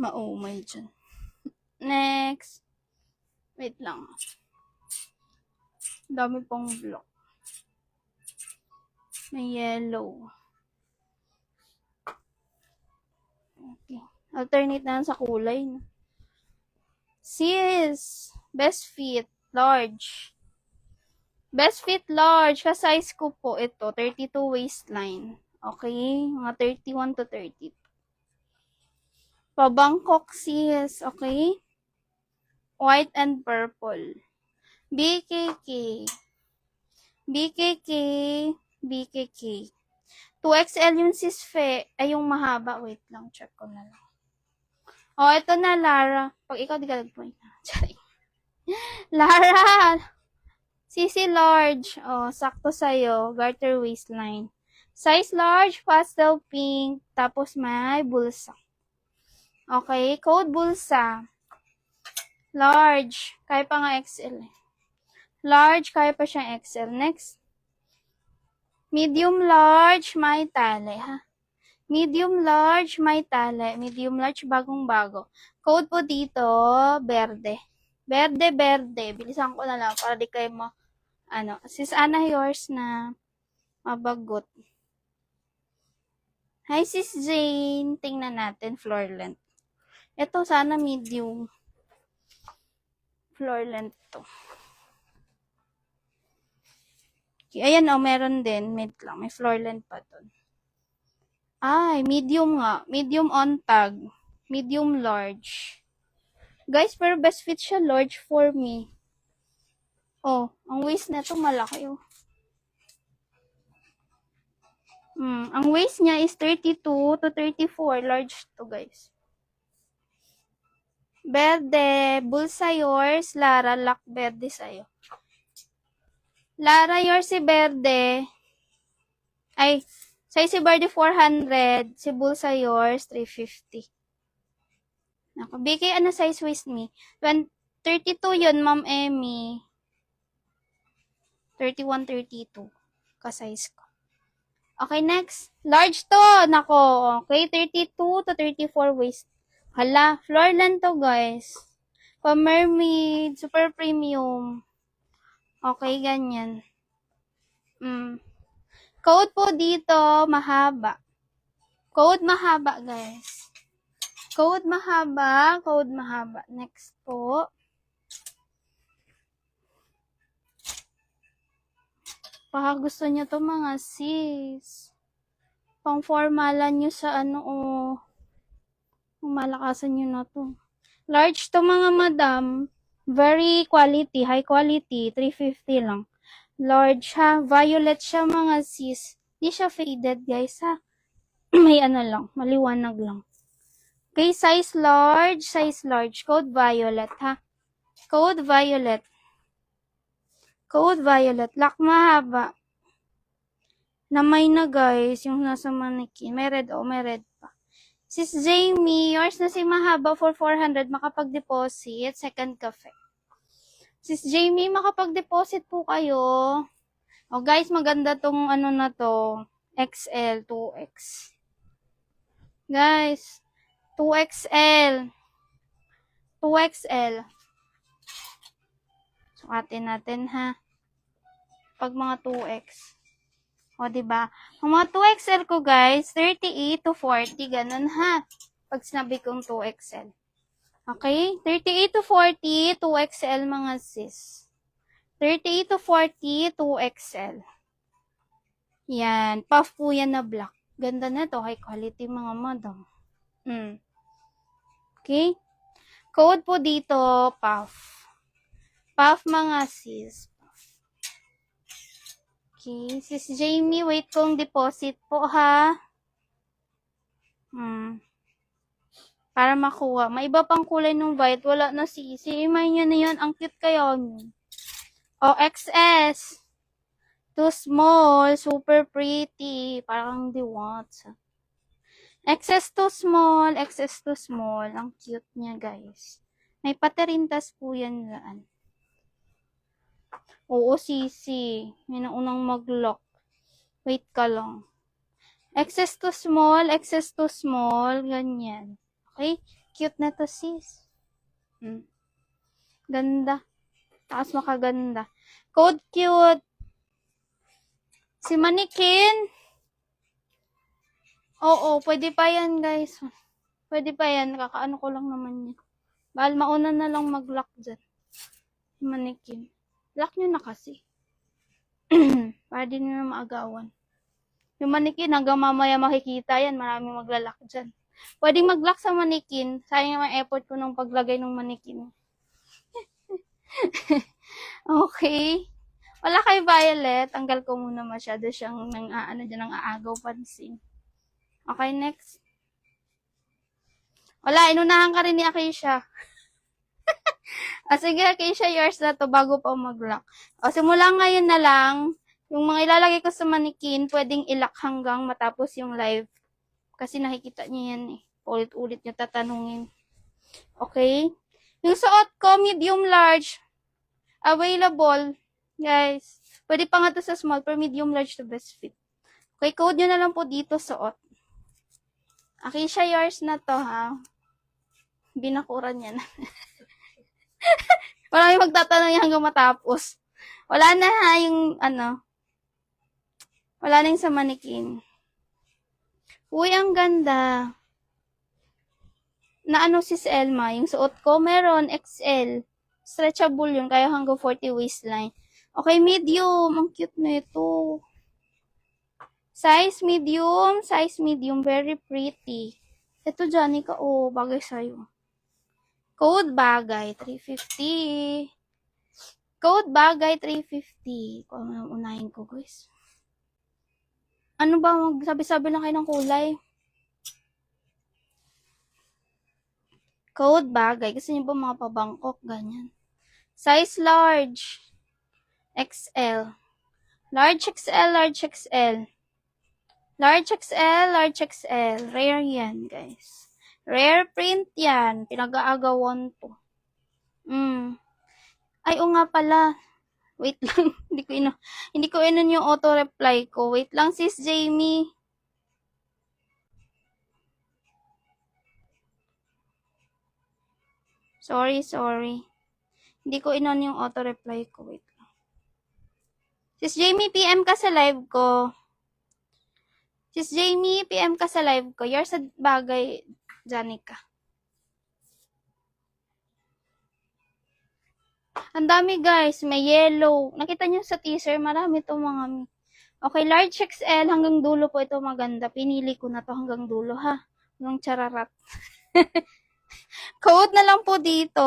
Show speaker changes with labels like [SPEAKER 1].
[SPEAKER 1] Maumay dyan. Next. Wait lang. Dami pang block. May yellow. Okay. Alternate na sa kulay. Sis! Best fit. Large. Best fit large. Ka-size ko po ito. 32 waistline. Okay? Mga 31 to 32. Pa-Bangkok sis. Okay? White and purple. BKK. BKK. BKK. 2XL yung sis Fe. Ay, yung mahaba. Wait lang. Check ko na lang. Oh, ito na, Lara. Pag ikaw, di ka nag-point na. Lara! CC large. Oh, sakto sa'yo. Garter waistline. Size large, pastel pink. Tapos may bulsa. Okay, code bulsa. Large. Kaya pa nga XL. Large, kaya pa siyang XL. Next. Medium large, may tali, ha? Medium large, may tali. Medium large, bagong-bago. Code po dito, berde. Berde, berde. Bilisan ko na lang para di kayo mo, sis Ana, yours na mabagot. Hi, sis Jane. Tingnan natin, floor length. Ito, sana medium. Floor length to. Okay, ayan, meron din. Mid lang. May floor length pa dun. Ay, medium nga. Medium on tag. Medium large. Guys, pero best fit siya large for me. Oh, ang waist na to malaki, oh. Ang waist niya is 32 to 34. Large to, guys. Berde. Bulsa yours. Lara, lock berde sa'yo. Lara, yours si berde. Ay, size si berde 400. Si bulsa yours 350. Ako, BK, ano size waist me? 32 yun, Ma'am Emmy. 31, 32. Ka-size ko. Okay, next. Large to. Nako. Okay, 32 to 34 waist. Hala, floor length to, guys. Pa-mermaid. Super premium. Okay, ganyan. Code po dito, mahaba. Code mahaba, guys. Code mahaba. Code mahaba. Next po. Baka gusto nyo to, mga sis. Pang formalan nyo sa malakasan nyo na to. Large to, mga madam. Very quality, high quality. 350 lang. Large, ha. Violet siya, mga sis. Di siya faded, guys, ha. May lang. Maliwanag lang. Okay, size large. Size large. Code violet, ha. Code violet. Code violet. Lock mahaba. Namay na, guys. Yung nasa mannequin. May red, may red pa. Sis Jamie, yours na si mahaba for 400. Makapag-deposit. Second cafe. Sis Jamie, makapag-deposit po kayo. Oh, guys, maganda tong na to. XL, 2X. Guys, 2XL. 2XL. Sukatin natin, ha. Pag mga 2X. O, diba? Ang mga 2XL ko, guys, 38 to 40. Ganun, ha. Pag sinabi kong 2XL. Okay? 38 to 40, 2XL, mga sis. 38 to 40, 2XL. Yan. Puff po yan na black. Ganda na to. High quality, mga madam. Okay? Code po dito, puff. Puff, mga sis. Okay. Sis Jamie, wait kong deposit po, ha? Para makuha. May iba pang kulay ng white. Wala na sisi. May niya na yun. Ang cute kayo. O, XS. Too small. Super pretty. Parang di want. XS too small. XS too small. Ang cute niya, guys. May paterintas po yan daan. Oo, sisi. May naunang mag-lock. Wait ka lang. XS too small. XS too small. Ganyan. Okay? Cute na to, sis. Ganda. Taas makaganda. Code cute. Si Manikin. Oo, pwede pa yan, guys. Pwede pa yan. Kakaano ko lang naman yan. Bahal mauna na lang mag-lock dyan. Si Manikin. Lock nyo na kasi. Para din nyo na maagawan. Yung Manikin, hanggang mamaya makikita yan. Maraming maglalak dyan. Pwedeng mag-lock sa Manikin. Sayang yung effort ko nung paglagay ng Manikin. Okay. Wala kay Violet. Tanggal ko muna, masyado siyang nang aagaw pansin. Okay, next. Wala, inunahan ka rin ni Acacia. Sige, Acacia, yours na to bago pa mag-lock. Simula ngayon na lang, yung mga ilalagay ko sa Manikin, pwedeng ilock hanggang matapos yung live. Kasi nakikita niyo yan eh. Ulit-ulit nyo tatanungin. Okay? Yung suot ko, medium large. Available. Guys. Pwede pa nga to sa small, pero medium large to best fit. Okay, code nyo na lang po dito, suot. Acacia, yours na to, ha? Binakuran yan. Marami magtatanong yan hanggang matapos. Wala na, ha, yung, wala na yung sa Manikin. Uy, ang ganda. Na sis Elma, yung suot ko, meron, XL. Stretchable yun, kaya hanggang 40 waistline. Okay, medium. Ang cute na ito. Size medium, very pretty. Ito, Janica, bagay sa'yo. Code bagay, 350. Code bagay, 350. Kung ano unahin ko, guys. Ano ba, magsabi-sabi lang kayo ng kulay. Code bagay, kasi nyo ba mga pabangkok, ganyan. Size large, XL. Large XL, large XL. Large XL, large XL. Rare yan, guys. Rare print yan. Pinag-aagawan to. Ay, nga pala. Wait lang. hindi ko inon yung auto-reply ko. Wait lang, sis Jamie. Sorry. Hindi ko inon yung auto-reply ko. Wait lang. Sis Jamie, PM ka sa live ko. Sis Jamie, PM ka sa live ko. You're sa bagay, Janica. Ang dami, guys. May yellow. Nakita nyo sa teaser, marami to mga. Okay, large XL hanggang dulo po ito maganda. Pinili ko na to hanggang dulo, ha? Hanggang chararat. Code na lang po dito.